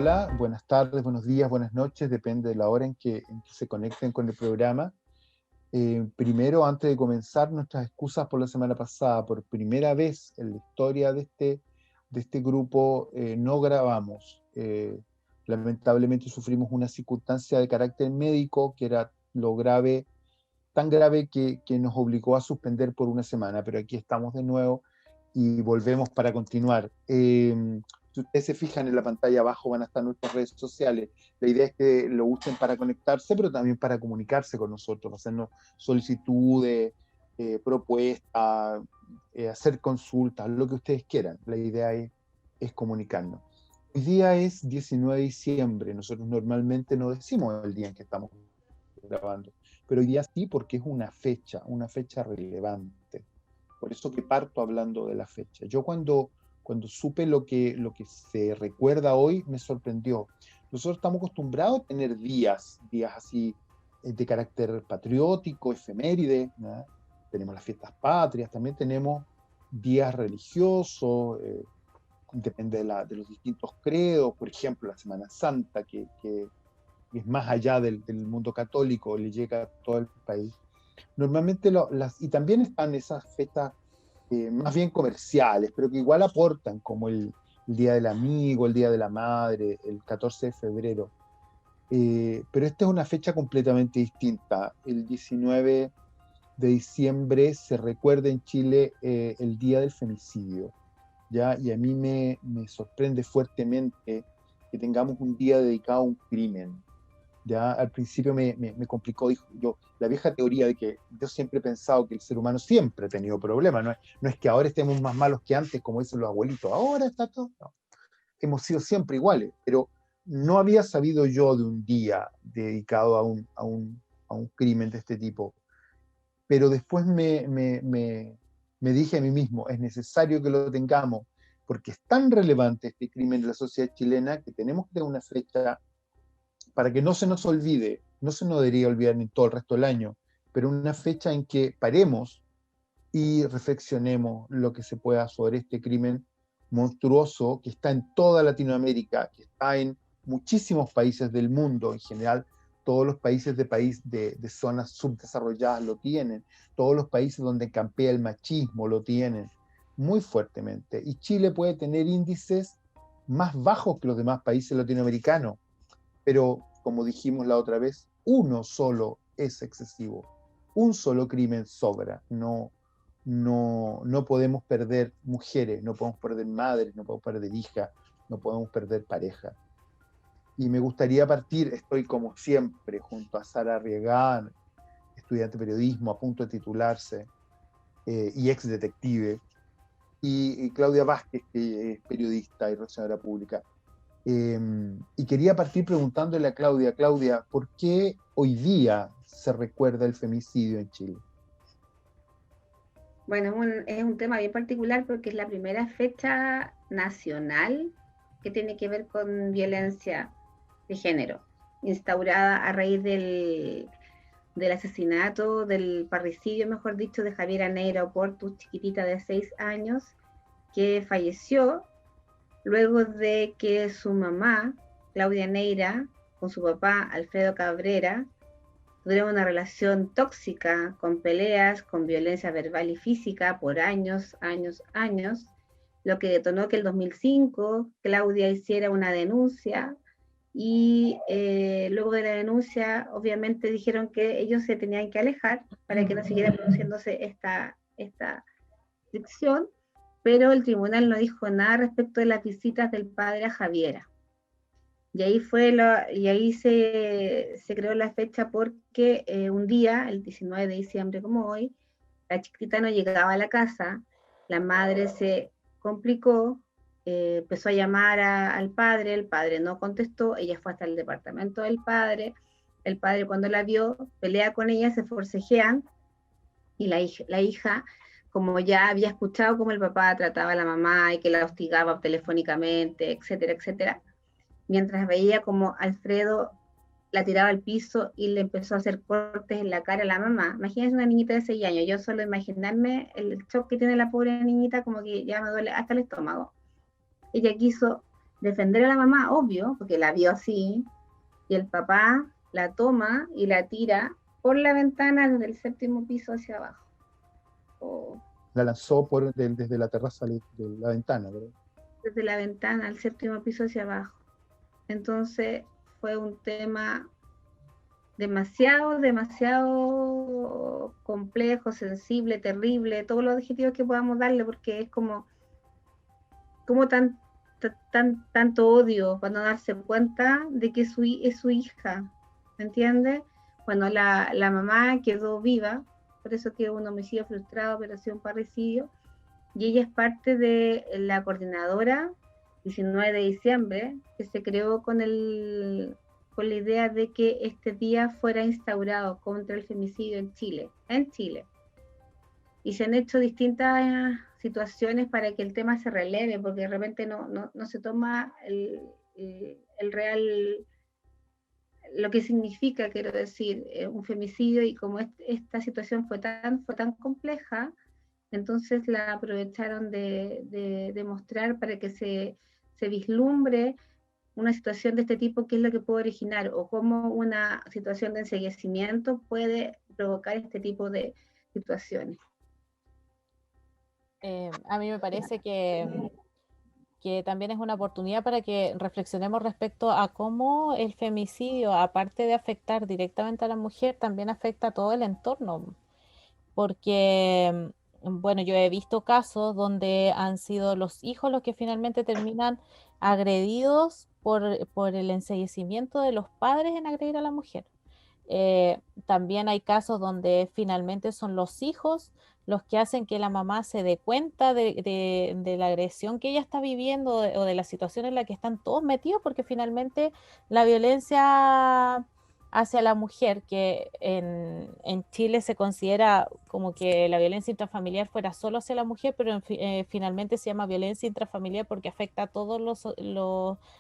Hola, buenas tardes, buenos días, buenas noches, depende de la hora en que se conecten con el programa. Primero, antes de comenzar, nuestras excusas por la semana pasada. Por primera vez en la historia de este grupo no grabamos. Lamentablemente sufrimos una circunstancia de carácter médico que era tan grave que nos obligó a suspender por una semana, pero aquí estamos de nuevo y volvemos para continuar. Si ustedes se fijan en la pantalla abajo van a estar nuestras redes sociales. La idea es que lo usen para conectarse, pero también para comunicarse con nosotros, hacernos solicitudes, propuestas, hacer consultas, lo que ustedes quieran. La idea es comunicarnos. Hoy día es 19 de diciembre. Nosotros normalmente no decimos el día en que estamos grabando, pero hoy día sí, porque es una fecha relevante. Por eso que parto hablando de la fecha. Yo cuando supe lo que se recuerda hoy, me sorprendió. Nosotros estamos acostumbrados a tener días así de carácter patriótico, efeméride, ¿no? Tenemos las fiestas patrias, también tenemos días religiosos, depende de los distintos credos, por ejemplo, la Semana Santa, que es más allá del mundo católico, le llega a todo el país. Normalmente y también están esas fechas más bien comerciales, pero que igual aportan, como el Día del Amigo, el Día de la Madre, el 14 de febrero. Pero esta es una fecha completamente distinta. El 19 de diciembre se recuerda en Chile el Día del Femicidio, ¿ya? Y a mí me sorprende fuertemente que tengamos un día dedicado a un crimen. Ya al principio me complicó, dijo yo, la vieja teoría de que yo siempre he pensado que el ser humano siempre ha tenido problemas, no es que ahora estemos más malos que antes, como dicen los abuelitos, ahora está todo, no. Hemos sido siempre iguales, pero no había sabido yo de un día dedicado a un crimen de este tipo, pero después me dije a mí mismo, es necesario que lo tengamos, porque es tan relevante este crimen de la sociedad chilena que tenemos que tener una fecha para que no se nos olvide, no se nos debería olvidar en todo el resto del año, pero una fecha en que paremos y reflexionemos lo que se pueda sobre este crimen monstruoso que está en toda Latinoamérica, que está en muchísimos países del mundo en general. Todos los países de zonas subdesarrolladas lo tienen, todos los países donde campea el machismo lo tienen muy fuertemente. Y Chile puede tener índices más bajos que los demás países latinoamericanos, pero como dijimos la otra vez, uno solo es excesivo, un solo crimen sobra, no podemos perder mujeres, no podemos perder madres, no podemos perder hijas, no podemos perder pareja. Y me gustaría partir, estoy como siempre junto a Sara Arriagán, estudiante de periodismo a punto de titularse, y ex detective, y Claudia Vázquez, que es periodista y relacionadora pública. Y quería partir preguntándole a Claudia, ¿por qué hoy día se recuerda el femicidio en Chile? Bueno, es un tema bien particular porque es la primera fecha nacional que tiene que ver con violencia de género, instaurada a raíz del asesinato, del parricidio, mejor dicho, de Javiera Neira Oportus, chiquitita de 6 años, que falleció luego de que su mamá, Claudia Neira, con su papá, Alfredo Cabrera, tuvieron una relación tóxica, con peleas, con violencia verbal y física por años, lo que detonó que en el 2005 Claudia hiciera una denuncia y luego de la denuncia obviamente dijeron que ellos se tenían que alejar para que no siguiera produciéndose esta fricción, pero el tribunal no dijo nada respecto de las visitas del padre a Javiera. Y ahí se creó la fecha porque un día, el 19 de diciembre como hoy, la chiquitita no llegaba a la casa, la madre se complicó, empezó a llamar al padre, el padre no contestó, ella fue hasta el departamento del padre, el padre cuando la vio, pelea con ella, se forcejean, y la hija, como ya había escuchado cómo el papá trataba a la mamá y que la hostigaba telefónicamente, etcétera, etcétera, mientras veía como Alfredo la tiraba al piso y le empezó a hacer cortes en la cara a la mamá. Imagínense una niñita de 6 años, yo solo imaginarme el shock que tiene la pobre niñita, como que ya me duele hasta el estómago. Ella quiso defender a la mamá, obvio, porque la vio así, y el papá la toma y la tira por la ventana desde el 7º piso hacia abajo. O La lanzó desde la terraza de la ventana, ¿verdad? desde la ventana al 7º piso hacia abajo. Entonces fue un tema demasiado, demasiado complejo, sensible, terrible, todos los adjetivos que podamos darle, porque es como tanto odio para no darse cuenta de que es su hija, ¿me entiendes? Cuando la mamá quedó viva, por eso que un homicidio frustrado, operación parricidio, y ella es parte de la coordinadora 19 de diciembre, que se creó con la idea de que este día fuera instaurado contra el femicidio en Chile. Y se han hecho distintas situaciones para que el tema se releve, porque de repente no se toma el real, lo que significa, quiero decir, un femicidio, y como esta situación fue tan compleja, entonces la aprovecharon de mostrar para que se vislumbre una situación de este tipo, qué es lo que puede originar, o cómo una situación de enceguecimiento puede provocar este tipo de situaciones. A mí me parece que también es una oportunidad para que reflexionemos respecto a cómo el femicidio, aparte de afectar directamente a la mujer, también afecta a todo el entorno. Porque, bueno, yo he visto casos donde han sido los hijos los que finalmente terminan agredidos por el enceguecimiento de los padres en agredir a la mujer. También hay casos donde finalmente son los hijos los que hacen que la mamá se dé cuenta de la agresión que ella está viviendo o de la situación en la que están todos metidos, porque finalmente la violencia hacia la mujer, que en Chile se considera como que la violencia intrafamiliar fuera solo hacia la mujer, pero finalmente se llama violencia intrafamiliar porque afecta a todas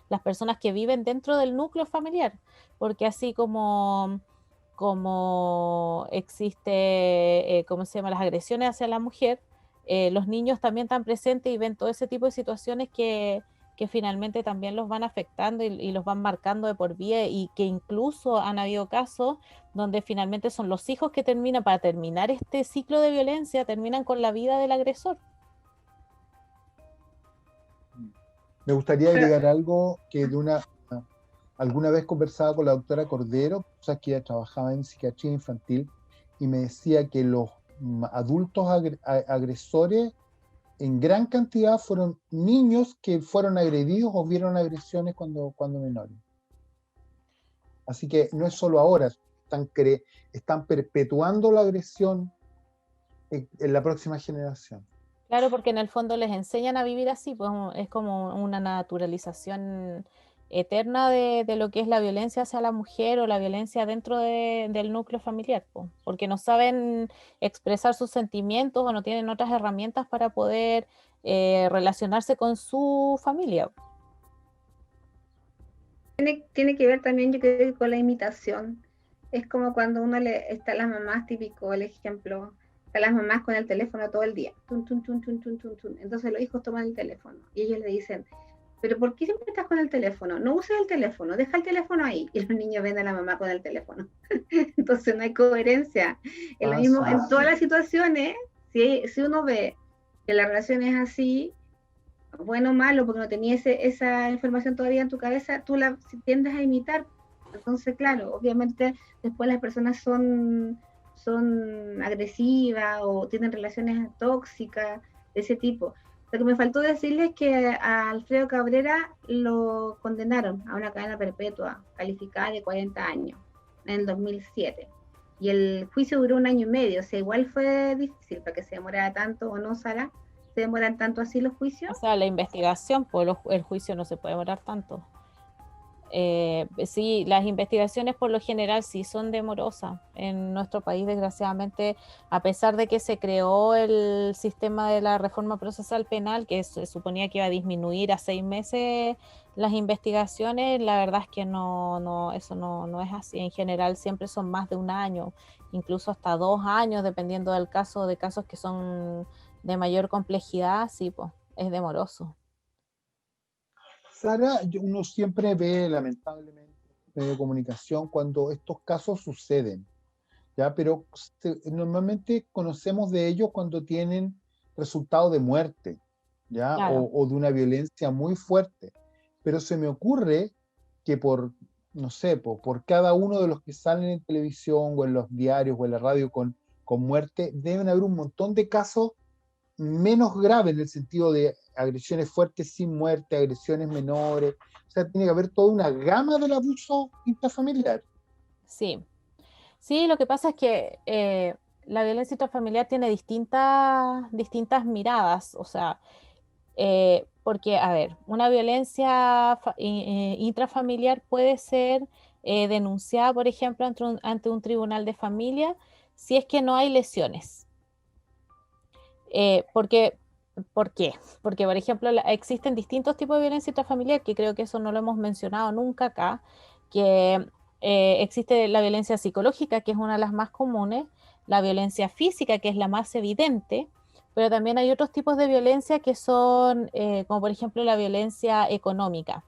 las personas que viven dentro del núcleo familiar, porque así como existe, ¿cómo se llama?, las agresiones hacia la mujer, los niños también están presentes y ven todo ese tipo de situaciones que finalmente también los van afectando y los van marcando de por vida, y que incluso han habido casos donde finalmente son los hijos que terminan, para terminar este ciclo de violencia, terminan con la vida del agresor. Me gustaría agregar algo que alguna vez conversaba con la doctora Cordero, o sea, que ella trabajaba en psiquiatría infantil, y me decía que los adultos agresores en gran cantidad fueron niños que fueron agredidos o vieron agresiones cuando menores. Así que no es solo ahora, están perpetuando la agresión en la próxima generación. Claro, porque en el fondo les enseñan a vivir así, pues es como una naturalización eterna de lo que es la violencia hacia la mujer o la violencia dentro del núcleo familiar, pues, porque no saben expresar sus sentimientos o no tienen otras herramientas para poder relacionarse con su familia. Tiene que ver también, yo creo, con la imitación. Es como cuando está las mamás, típico el ejemplo, están las mamás con el teléfono todo el día. Tun, tun, tun, tun, tun, tun, tun. Entonces los hijos toman el teléfono y ellos le dicen, pero ¿por qué siempre estás con el teléfono? No uses el teléfono, deja el teléfono ahí. Y los niños ven a la mamá con el teléfono. Entonces no hay coherencia. Es lo mismo en todas las situaciones. Si uno ve que la relación es así, bueno o malo, porque no tenías esa información todavía en tu cabeza, tú la tiendes a imitar. Entonces, claro, obviamente después las personas son agresivas o tienen relaciones tóxicas de ese tipo. Lo que me faltó decirles es que a Alfredo Cabrera lo condenaron a una cadena perpetua calificada de 40 años en el 2007. Y el juicio duró 1 año y medio, o sea, igual fue difícil para que se demorara tanto, ¿o no, Sara? ¿Se demoran tanto así los juicios? O sea, la investigación, pues el juicio no se puede demorar tanto. Sí, las investigaciones por lo general sí son demorosas. En nuestro país, desgraciadamente, a pesar de que se creó el sistema de la reforma procesal penal, que se suponía que iba a disminuir a 6 meses las investigaciones, la verdad es que eso no es así. En general siempre son más de 1 año, incluso hasta 2 años, dependiendo del caso, de casos que son de mayor complejidad, sí, pues, es demoroso. Sara, uno siempre ve, lamentablemente, en los medios de comunicación cuando estos casos suceden, ¿ya? Pero normalmente conocemos de ellos cuando tienen resultado de muerte, ¿ya? Claro. O de una violencia muy fuerte. Pero se me ocurre que no sé, por cada uno de los que salen en televisión o en los diarios o en la radio con muerte, deben haber un montón de casos menos graves en el sentido de agresiones fuertes sin muerte, agresiones menores. O sea, tiene que haber toda una gama del abuso intrafamiliar. Sí. Sí, lo que pasa es que la violencia intrafamiliar tiene distintas miradas, o sea, porque, a ver, una violencia intrafamiliar puede ser denunciada, por ejemplo, ante un tribunal de familia si es que no hay lesiones. Porque, ¿por qué? Porque, por ejemplo, existen distintos tipos de violencia intrafamiliar, que creo que eso no lo hemos mencionado nunca acá, que existe la violencia psicológica, que es una de las más comunes, la violencia física, que es la más evidente, pero también hay otros tipos de violencia que son, como por ejemplo, la violencia económica.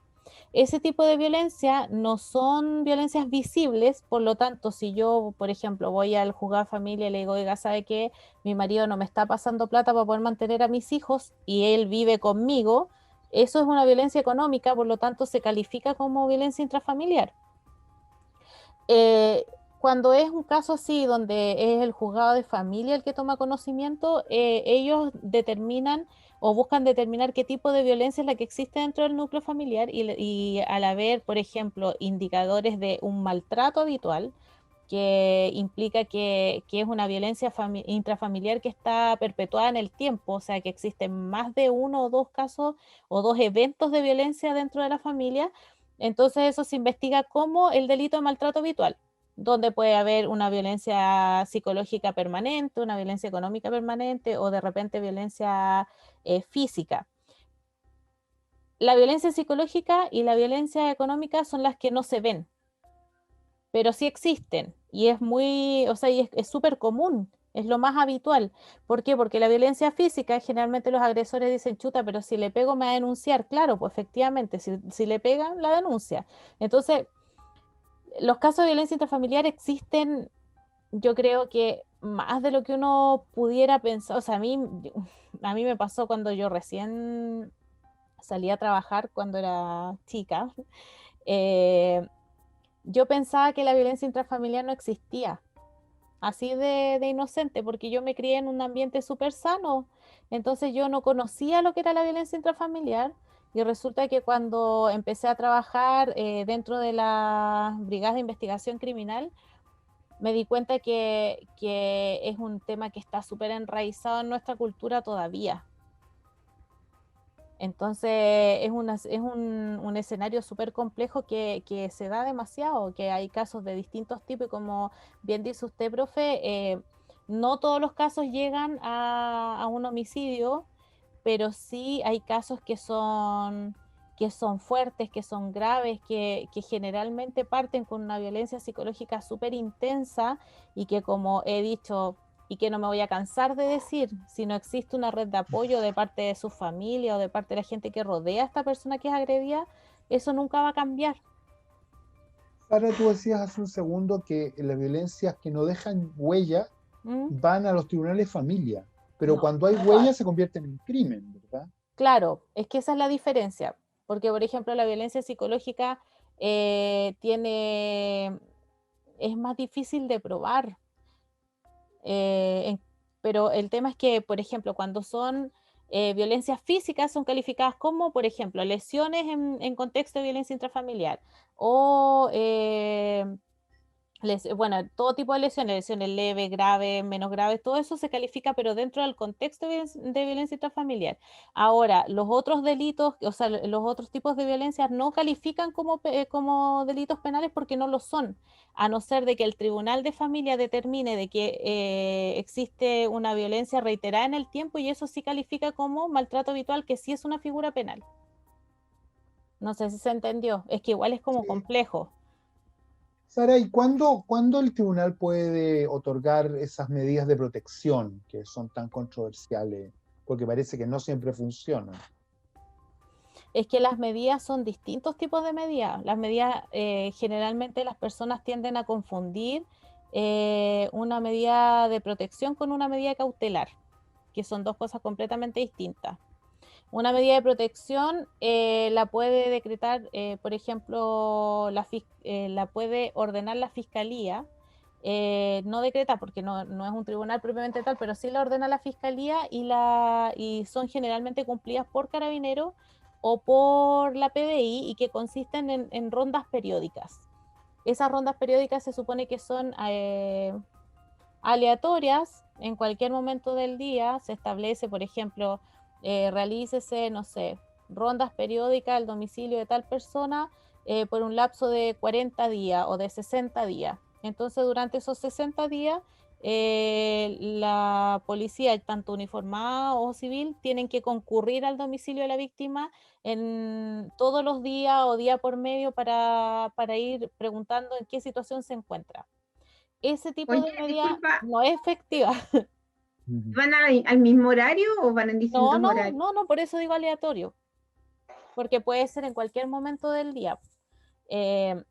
Ese tipo de violencia no son violencias visibles, por lo tanto, si yo, por ejemplo, voy al juzgado de familia y le digo, oiga, ¿sabe qué? Mi marido no me está pasando plata para poder mantener a mis hijos y él vive conmigo, eso es una violencia económica, por lo tanto, se califica como violencia intrafamiliar. Eh, Cuando es un caso así, donde es el juzgado de familia el que toma conocimiento, ellos determinan o buscan determinar qué tipo de violencia es la que existe dentro del núcleo familiar y al haber, por ejemplo, indicadores de un maltrato habitual, que implica que es una violencia intrafamiliar que está perpetuada en el tiempo, o sea, que existen más de uno o dos casos o dos eventos de violencia dentro de la familia, entonces eso se investiga como el delito de maltrato habitual, donde puede haber una violencia psicológica permanente, una violencia económica permanente o de repente violencia física. La violencia psicológica y la violencia económica son las que no se ven, pero sí existen y es muy, o sea, y es súper común, es lo más habitual. ¿Por qué? Porque la violencia física, generalmente los agresores dicen, chuta, pero si le pego me va a denunciar. Claro, pues efectivamente, si le pegan, la denuncia. Entonces, los casos de violencia intrafamiliar existen, yo creo que más de lo que uno pudiera pensar, o sea, a mí me pasó cuando yo recién salí a trabajar cuando era chica. eh, yo pensaba que la violencia intrafamiliar no existía, así de inocente, porque yo me crié en un ambiente súper sano, entonces yo no conocía lo que era la violencia intrafamiliar y resulta que cuando empecé a trabajar dentro de la Brigada de Investigación Criminal, me di cuenta que es un tema que está súper enraizado en nuestra cultura todavía. Entonces es un escenario súper complejo que se da demasiado, que hay casos de distintos tipos y como bien dice usted, profe, no todos los casos llegan a un homicidio, pero sí hay casos que son fuertes, que son graves, que generalmente parten con una violencia psicológica súper intensa y que como he dicho y que no me voy a cansar de decir, si no existe una red de apoyo de parte de su familia o de parte de la gente que rodea a esta persona que es agredida, eso nunca va a cambiar. Sara, tú decías hace un segundo que las violencias que no dejan huella ¿Mm? van a los tribunales de familia, pero No, cuando hay huella se convierten en crimen, ¿verdad? claro, es que esa es la diferencia, porque por ejemplo la violencia psicológica tiene, es más difícil de probar. Eh, en- pero el tema es que, por ejemplo, cuando son violencias físicas, son calificadas como, por ejemplo, lesiones en contexto de violencia intrafamiliar o bueno, todo tipo de lesiones, lesiones leves, graves, menos graves, todo eso se califica, pero dentro del contexto de violencia intrafamiliar. Ahora, los otros delitos, o sea, los otros tipos de violencia no califican como delitos penales porque no lo son, a no ser de que el tribunal de familia determine de que existe una violencia reiterada en el tiempo y eso sí califica como maltrato habitual, que sí es una figura penal. No sé si se entendió, es que igual es como Sí. complejo. Sara, ¿y cuándo el tribunal puede otorgar esas medidas de protección que son tan controversiales? Porque parece que no siempre funcionan. Es que las medidas son distintos tipos de medidas. Las medidas, generalmente las personas tienden a confundir una medida de protección con una medida cautelar, que son dos cosas completamente distintas. Una medida de protección la puede decretar, por ejemplo, la puede ordenar la fiscalía, no decreta porque no es un tribunal propiamente tal, pero sí la ordena la fiscalía y son generalmente cumplidas por carabineros o por la PDI y que consisten en rondas periódicas. Esas rondas periódicas se supone que son aleatorias en cualquier momento del día. Se establece, por ejemplo, realícese, no sé, rondas periódicas al domicilio de tal persona por un lapso de 40 días o de 60 días. Entonces, durante esos 60 días, la policía, tanto uniformada o civil, tienen que concurrir al domicilio de la víctima en todos los días o día por medio para ir preguntando en qué situación se encuentra. Ese tipo Oye, de medida disculpa, no es efectiva. Ujú. ¿van al mismo horario o van en distintos horarios? No, por eso digo aleatorio, porque puede ser en cualquier momento del día. Eh,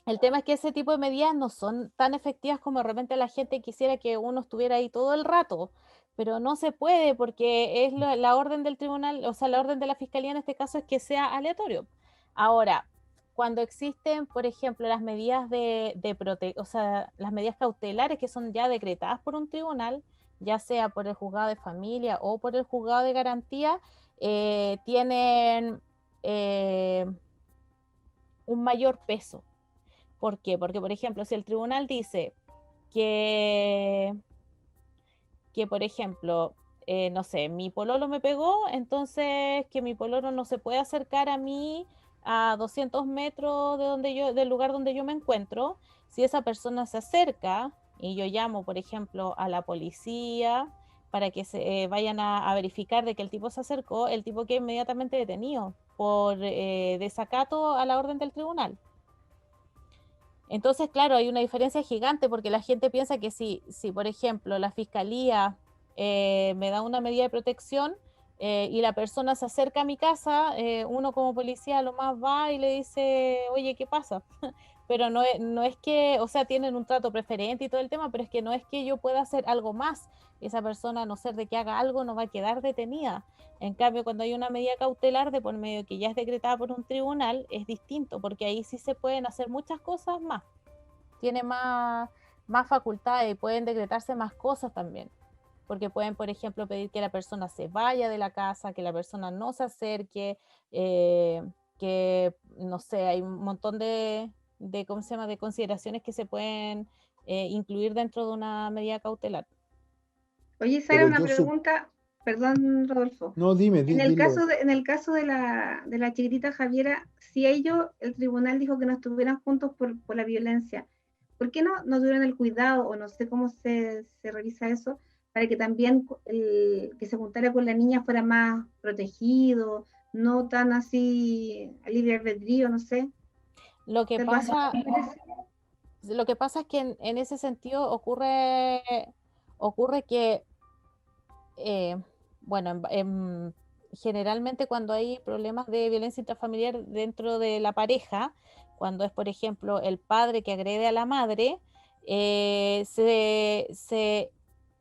el tema es que ese tipo de medidas no son tan efectivas como de repente la gente quisiera que uno estuviera ahí todo el rato, pero no se puede porque es la orden del tribunal, o sea, la orden de la fiscalía en este caso es que sea aleatorio. Ahora, cuando existen, por ejemplo, las medidas o sea, las medidas cautelares que son ya decretadas por un tribunal, ya sea por el juzgado de familia o por el juzgado de garantía, tienen un mayor peso. ¿Por qué? Porque, por ejemplo, si el tribunal dice que, por ejemplo, no sé, mi pololo me pegó, entonces que mi pololo no se puede acercar a mí a 200 metros del lugar donde yo me encuentro. Si esa persona se acerca y yo llamo, por ejemplo, a la policía para que se vayan a verificar de que el tipo se acercó, el tipo queda inmediatamente detenido por desacato a la orden del tribunal. Entonces, claro, hay una diferencia gigante porque la gente piensa que si por ejemplo, la fiscalía me da una medida de protección y la persona se acerca a mi casa, uno como policía lo más va y le dice, oye, ¿qué pasa? Pero no es que, o sea, tienen un trato preferente y todo el tema, pero es que no es que yo pueda hacer algo más. Esa persona, a no ser de que haga algo, no va a quedar detenida. En cambio, cuando hay una medida cautelar de por medio que ya es decretada por un tribunal, es distinto, porque ahí sí se pueden hacer muchas cosas más. Tiene más facultades y pueden decretarse más cosas también. Porque pueden, por ejemplo, pedir que la persona se vaya de la casa, que la persona no se acerque, eh, que, no sé, hay un montón ¿cómo se llama?, de consideraciones que se pueden incluir dentro de una medida cautelar. Oye, Sara, Pero una yo pregunta, perdón, Rodolfo. no, dime, dilo. En el caso de la chiquitita Javiera, si ellos, el tribunal dijo que no estuvieran juntos por la violencia, ¿por qué no tuvieron el cuidado o no sé cómo se revisa eso para que también el que se juntara con la niña fuera más protegido, no tan así a libre albedrío, no sé? Lo que ¿Algo así? pasa, lo que pasa es que en ese sentido ocurre que eh, bueno, generalmente cuando hay problemas de violencia intrafamiliar dentro de la pareja, cuando es, por ejemplo, el padre que agrede a la madre, se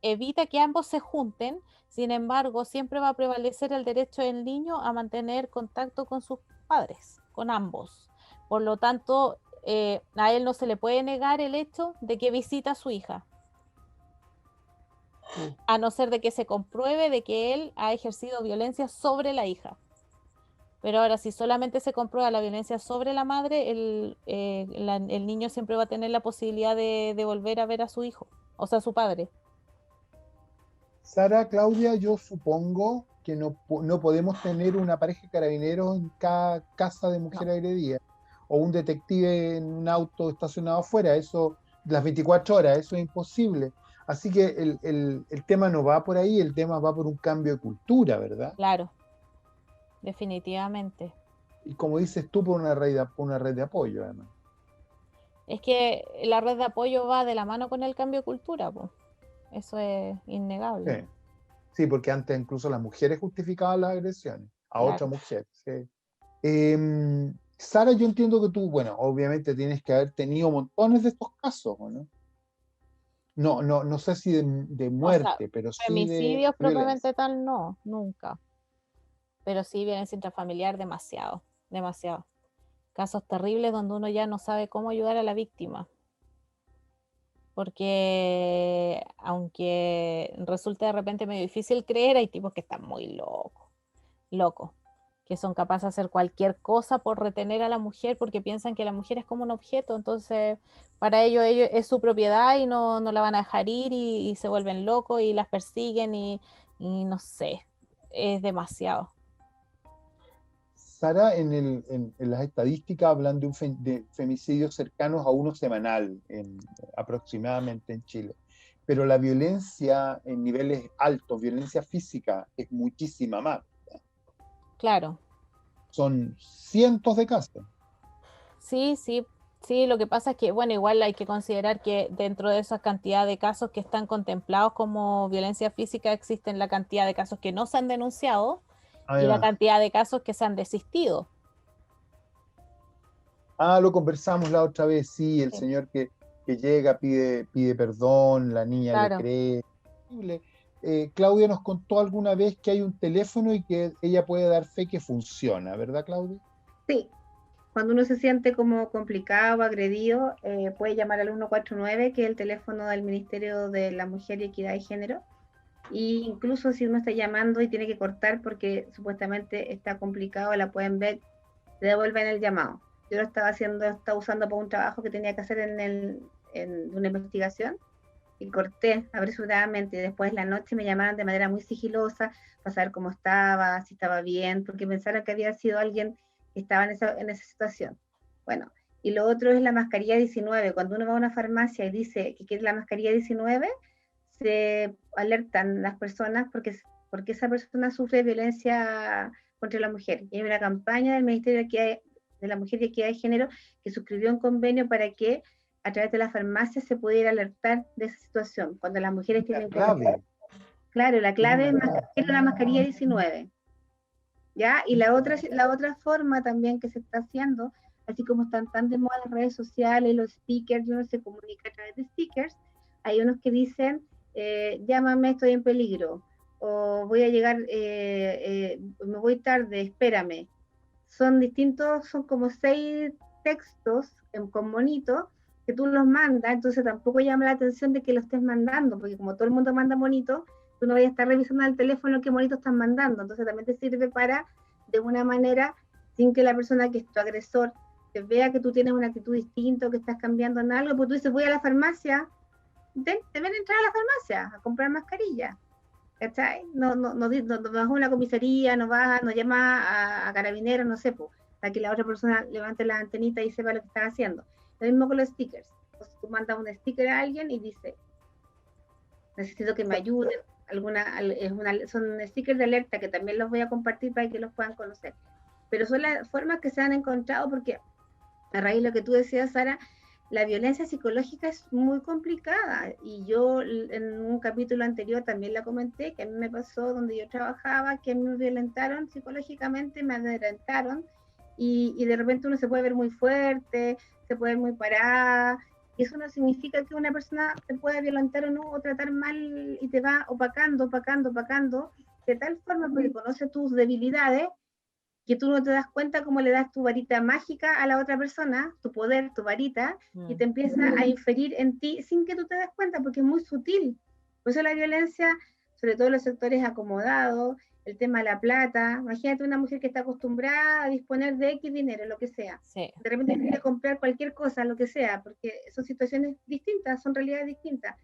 evita que ambos se junten. Sin embargo, siempre va a prevalecer el derecho del niño a mantener contacto con sus padres, con ambos. Por lo tanto, a él no se le puede negar el hecho de que visita a su hija, a no ser de que se compruebe de que él ha ejercido violencia sobre la hija. Pero ahora, si solamente se comprueba la violencia sobre la madre, el niño siempre va a tener la posibilidad de volver a ver a su hijo, o sea, a su padre. Sara, Claudia, yo supongo que no podemos tener una pareja de carabineros en cada casa de mujer No, agredida o un detective en un auto estacionado afuera, eso las 24 horas, eso es imposible. Así que el tema no va por ahí, el tema va por un cambio de cultura, ¿verdad? claro, definitivamente. Y como dices tú, por una red de apoyo, además. Es que la red de apoyo va de la mano con el cambio de cultura, pues. Eso es Sí. innegable. Sí, porque antes incluso las mujeres justificaban las agresiones a otra Claro. mujer. Sí. Sara, yo entiendo que tú, bueno, obviamente tienes que haber tenido montones de estos casos, ¿o no? No sé si de O sea, muerte, pero sí de femicidios violencia. propiamente tal, no, nunca. Pero sí violencia intrafamiliar, demasiado, demasiado. Casos terribles donde uno ya no sabe cómo ayudar a la víctima. Porque aunque resulte de repente medio difícil creer, hay tipos que están muy locos, que son capaces de hacer cualquier cosa por retener a la mujer porque piensan que la mujer es como un objeto, entonces para ellos es su propiedad y no la van a dejar ir y se vuelven locos y las persiguen y no sé, es demasiado. Sara, en las estadísticas hablan de femicidios cercanos a uno semanal, aproximadamente en Chile. Pero la violencia en niveles altos, violencia física, es muchísima más. Claro, Son cientos de casos. sí, lo que pasa es que, bueno, igual hay que considerar que dentro de esa cantidad de casos que están contemplados como violencia física existen la cantidad de casos que no se han denunciado y la Además, cantidad de casos que se han desistido. lo conversamos la otra vez, sí, el Sí, señor que llega, pide perdón, la niña le claro. cree. Horrible. Claudia nos contó alguna vez que hay un teléfono y que ella puede dar fe que funciona, ¿verdad, Claudia? Sí, cuando uno se siente como complicado o agredido, puede llamar al 149, que es el teléfono del Ministerio de la Mujer y Equidad de Género. Y incluso si uno está llamando y tiene que cortar porque supuestamente está complicado, la pueden ver, le devuelven el llamado. Yo lo estaba usando para un trabajo que tenía que hacer en una investigación y corté apresuradamente. Y después la noche me llamaron de manera muy sigilosa para saber cómo estaba, si estaba bien, porque pensaron que había sido alguien que estaba en esa situación. Bueno, y lo otro es la mascarilla 19. Cuando uno va a una farmacia y dice que quiere la mascarilla 19, se alertan las personas porque esa persona sufre violencia contra la mujer. Y hay una campaña del Ministerio de la Mujer y Equidad de Género que suscribió un convenio para que a través de la farmacia se pudiera alertar de esa situación. Cuando las mujeres La tienen clave, claro, la es clave una es clave. la mascarilla 19. ¿Ya? Y la otra forma también que se está haciendo, así como están tan de moda las redes sociales, los stickers, uno se comunica a través de stickers, hay unos que dicen, llámame, estoy en peligro, o voy a llegar, me voy tarde, espérame. Son distintos, son como 6 textos con monitos que tú los mandas, entonces tampoco llama la atención de que lo estés mandando, porque como todo el mundo manda monitos, tú no vayas a estar revisando el teléfono qué monito están mandando, entonces también te sirve para, de una manera, sin que la persona que es tu agresor te vea que tú tienes una actitud distinta o que estás cambiando en algo, pues tú dices, voy a la farmacia, te ven a entrar a la farmacia a comprar mascarilla. ¿Cachai? No vas a una comisaría, no llamas a carabineros, no sé, pues, para que la otra persona levante la antenita y sepa lo que está haciendo. Lo mismo con los stickers. Entonces, tú mandas un sticker a alguien y dice, necesito que me ayuden. Son stickers de alerta que también los voy a compartir para que los puedan conocer. Pero son las formas que se han encontrado porque, a raíz de lo que tú decías, Sara, la violencia psicológica es muy complicada y yo en un capítulo anterior también la comenté, que a mí me pasó donde yo trabajaba, que me violentaron psicológicamente, me amedrentaron y de repente uno se puede ver muy fuerte, se puede ver muy parada, y eso no significa que una persona te pueda violentar o no, o tratar mal y te va opacando, de tal forma porque conoce tus debilidades que tú no te das cuenta cómo le das tu varita mágica a la otra persona, tu poder, tu varita, y te empieza a inferir en ti sin que tú te des cuenta, porque es muy sutil. Por eso la violencia, sobre todo en los sectores acomodados, el tema de la plata, imagínate una mujer que está acostumbrada a disponer de X dinero, lo que sea. Sí. De repente quiere comprar cualquier cosa, lo que sea, porque son situaciones distintas, son realidades distintas.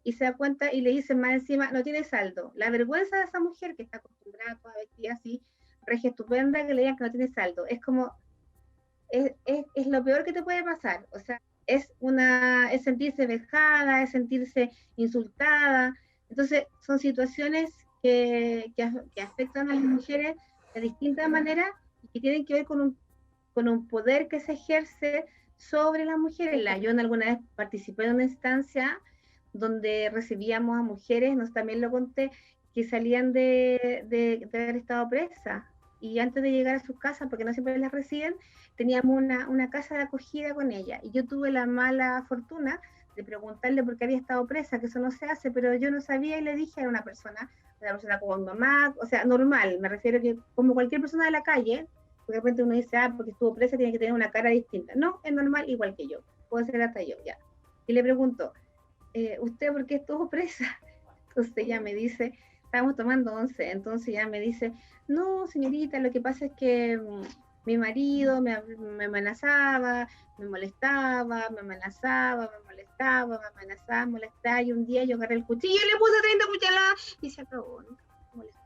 Y se da cuenta y le dicen más encima, no tiene saldo. La vergüenza de esa mujer que está acostumbrada a toda vestida así, regia estupenda, que le digan que no tiene saldo. Es como, es lo peor que te puede pasar. O sea, es sentirse vejada, es sentirse insultada. Entonces, son situaciones que afectan a las mujeres de distintas maneras y que tienen que ver con un poder que se ejerce sobre las mujeres. Yo en alguna vez participé en una instancia donde recibíamos a mujeres, también lo conté, que salían de haber estado presas y antes de llegar a sus casas, porque no siempre las reciben, teníamos una casa de acogida con ella. Y yo tuve la mala fortuna de preguntarle por qué había estado presa, que eso no se hace, pero yo no sabía y le dije a una persona como mi mamá, o sea, normal, me refiero que como cualquier persona de la calle, porque de repente uno dice, porque estuvo presa tiene que tener una cara distinta. No, es normal igual que yo, puedo ser hasta yo, ya. Y le pregunto, ¿usted por qué estuvo presa? Entonces ella me dice, estábamos tomando 11, entonces ella me dice, no, señorita, lo que pasa es que mi marido me amenazaba, me molestaba, me amenazaba, me molestaba, me amenazaba, me molestaba, y un día yo agarré el cuchillo y le puse 30 cucharadas y se acabó, nunca me molestó.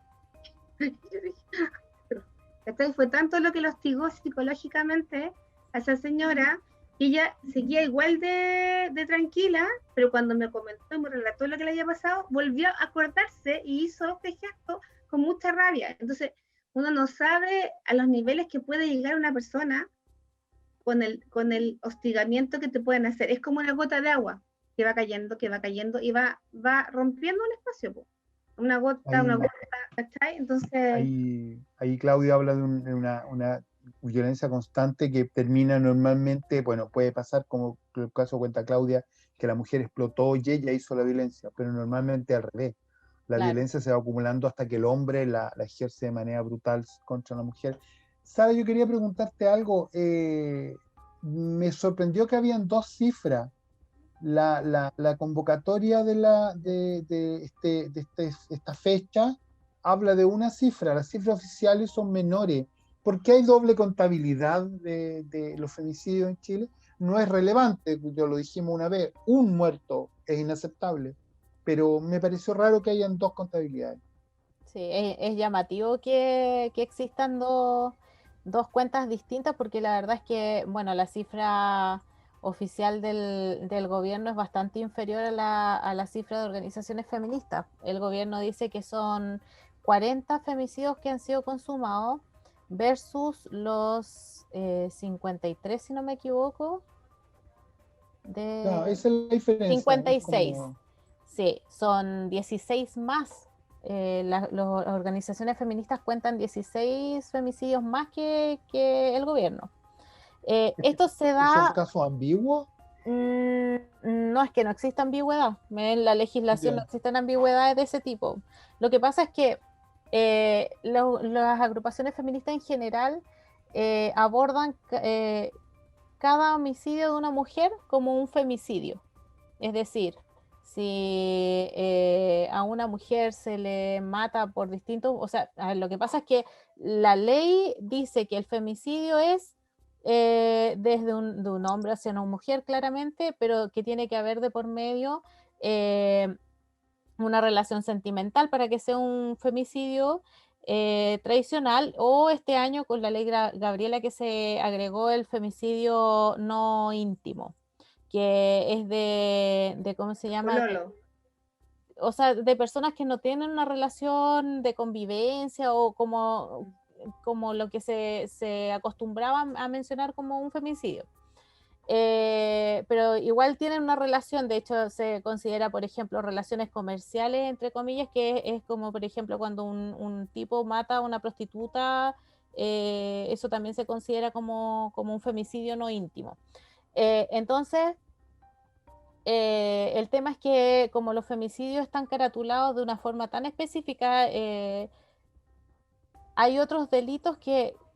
Y yo dije, fue tanto lo que lo hostigó psicológicamente a esa señora, que ella seguía igual de tranquila, pero cuando me comentó y me relató lo que le había pasado, volvió a acordarse y hizo este gesto con mucha rabia. Entonces, uno no sabe a los niveles que puede llegar una persona con el hostigamiento que te pueden hacer. Es como una gota de agua que va cayendo y va rompiendo un espacio. Po. Una Ahí, gota, ¿cachai? Entonces... ahí Claudia habla de una violencia constante que termina normalmente, bueno, puede pasar como el caso cuenta Claudia, que la mujer explotó y ella hizo la violencia, pero normalmente al revés. La Claro. violencia se va acumulando hasta que el hombre la ejerce de manera brutal contra la mujer. Sara, yo quería preguntarte algo. Me sorprendió que habían dos cifras. La convocatoria de esta fecha habla de una cifra, las cifras oficiales son menores. ¿Por qué hay doble contabilidad de los femicidios en Chile? No es relevante, yo lo dijimos una vez, un muerto es inaceptable, pero me pareció raro que hayan dos contabilidades. Sí, es llamativo que existan dos cuentas distintas porque la verdad es que, bueno, la cifra oficial del gobierno es bastante inferior a la cifra de organizaciones feministas. El gobierno dice que son 40 femicidios que han sido consumados versus los 53, si no me equivoco, Claro, de esa es la diferencia, es 56. como... Sí, son 16 más. Las organizaciones feministas cuentan 16 femicidios más que el gobierno. Esto se ¿Son da, casos ambiguos? no es que no exista ambigüedad, en la legislación no Ya. existen ambigüedades de ese tipo. Lo que pasa es que las agrupaciones feministas en general abordan cada homicidio de una mujer como un femicidio. Es decir, si a una mujer se le mata por distintos, o sea, lo que pasa es que la ley dice que el femicidio es desde de un hombre hacia una mujer claramente, pero que tiene que haber de por medio una relación sentimental para que sea un femicidio tradicional, o este año con la ley Gabriela que se agregó el femicidio no íntimo, que es de ¿cómo se llama? Pololo. O sea, de personas que no tienen una relación de convivencia o como lo que se acostumbraba a mencionar como un femicidio. Pero igual tienen una relación, de hecho se considera, por ejemplo, relaciones comerciales, entre comillas, que es como, por ejemplo, cuando un tipo mata a una prostituta, eso también se considera como un femicidio no íntimo. Entonces, el tema es que como los femicidios están caratulados de una forma tan específica, hay otros delitos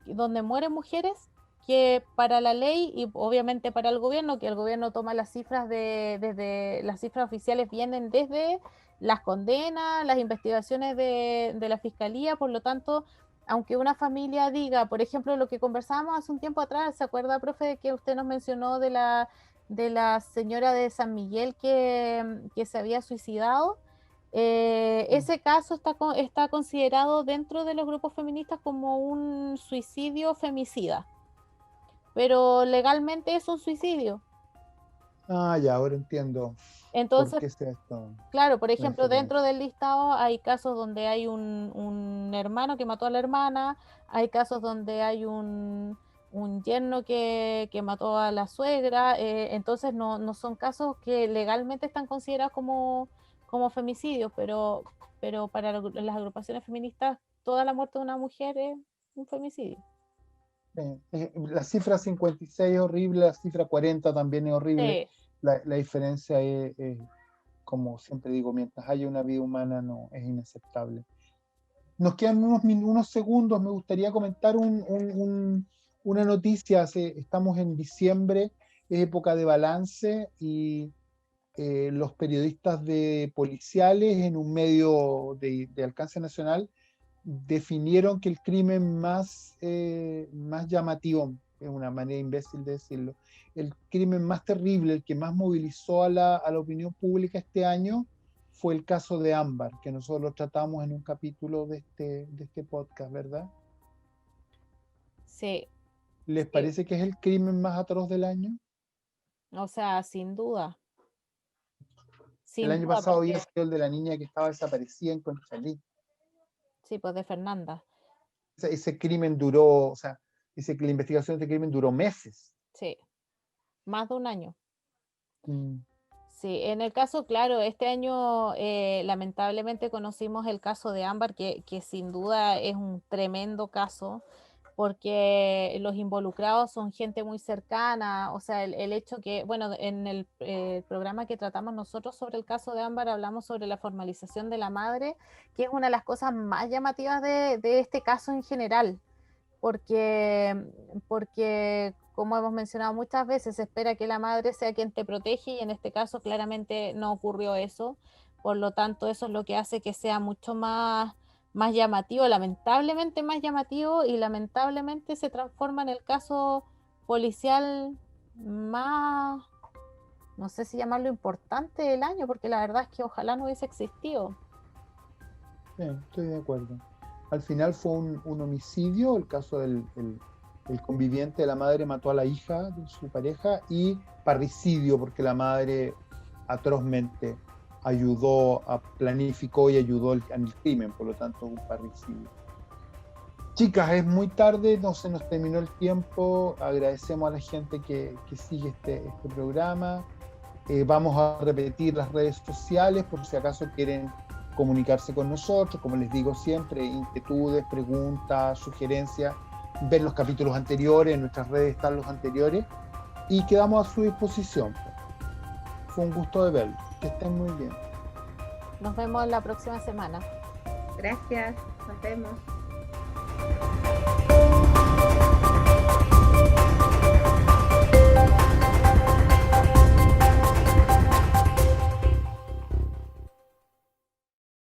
donde mueren mujeres que para la ley y obviamente para el gobierno, que el gobierno toma las cifras desde las cifras oficiales vienen desde las condenas, las investigaciones de la fiscalía, por lo tanto, aunque una familia diga, por ejemplo, lo que conversábamos hace un tiempo atrás, ¿se acuerda, profe, que usted nos mencionó de la señora de San Miguel que se había suicidado? Ese caso está considerado dentro de los grupos feministas como un suicidio femicida, pero legalmente es un suicidio. Ah, ya, ahora entiendo por Entonces, qué se esto, claro, por la ejemplo, dentro diferencia. del listado hay casos donde hay un hermano que mató a la hermana, hay casos donde hay un yerno que mató a la suegra, entonces no son casos que legalmente están considerados como femicidios, pero para las agrupaciones feministas toda la muerte de una mujer es un femicidio. La cifra 56 es horrible, la cifra 40 también es horrible. Sí. La diferencia es, como siempre digo, mientras haya una vida humana no es inaceptable. Nos quedan unos segundos, me gustaría comentar una noticia. Estamos en diciembre, es época de balance y los periodistas policiales en un medio de alcance nacional definieron que el crimen más llamativo, es una manera imbécil de decirlo, el crimen más terrible, el que más movilizó a la opinión pública este año, fue el caso de Ámbar, que nosotros tratamos en un capítulo de este podcast, ¿verdad? Sí. ¿Les parece que es el crimen más atroz del año? O sea, sin duda. El año pasado había sido el de la niña que estaba desaparecida en Conchalí. Sí, pues de Fernanda. Ese crimen duró, o sea, dice que la investigación de este crimen duró meses. Sí, más de un año. Mm. Sí, en el caso, claro, este año lamentablemente conocimos el caso de Ámbar, que sin duda es un tremendo caso, porque los involucrados son gente muy cercana. O sea, el hecho que, bueno, en el programa que tratamos nosotros sobre el caso de Ámbar, hablamos sobre la formalización de la madre, que es una de las cosas más llamativas de este caso en general, porque como hemos mencionado muchas veces, se espera que la madre sea quien te protege, y en este caso claramente no ocurrió eso. Por lo tanto, eso es lo que hace que sea mucho más llamativo, lamentablemente más llamativo, y lamentablemente se transforma en el caso policial más, no sé si llamarlo importante del año, porque la verdad es que ojalá no hubiese existido. Bien, estoy de acuerdo. Al final fue un homicidio, el caso del el conviviente de la madre mató a la hija de su pareja, y parricidio, porque la madre atrozmente planificó y ayudó en el crimen, por lo tanto un parricidio. Chicas, es muy tarde, no se nos terminó el tiempo. Agradecemos a la gente que sigue este programa. Vamos a repetir las redes sociales por si acaso quieren comunicarse con nosotros. Como les digo siempre, inquietudes, preguntas, sugerencias, ver los capítulos anteriores, en nuestras redes están los anteriores, y quedamos a su disposición. Fue un gusto de verlos. Que estén muy bien. Nos vemos la próxima semana. Gracias, nos vemos.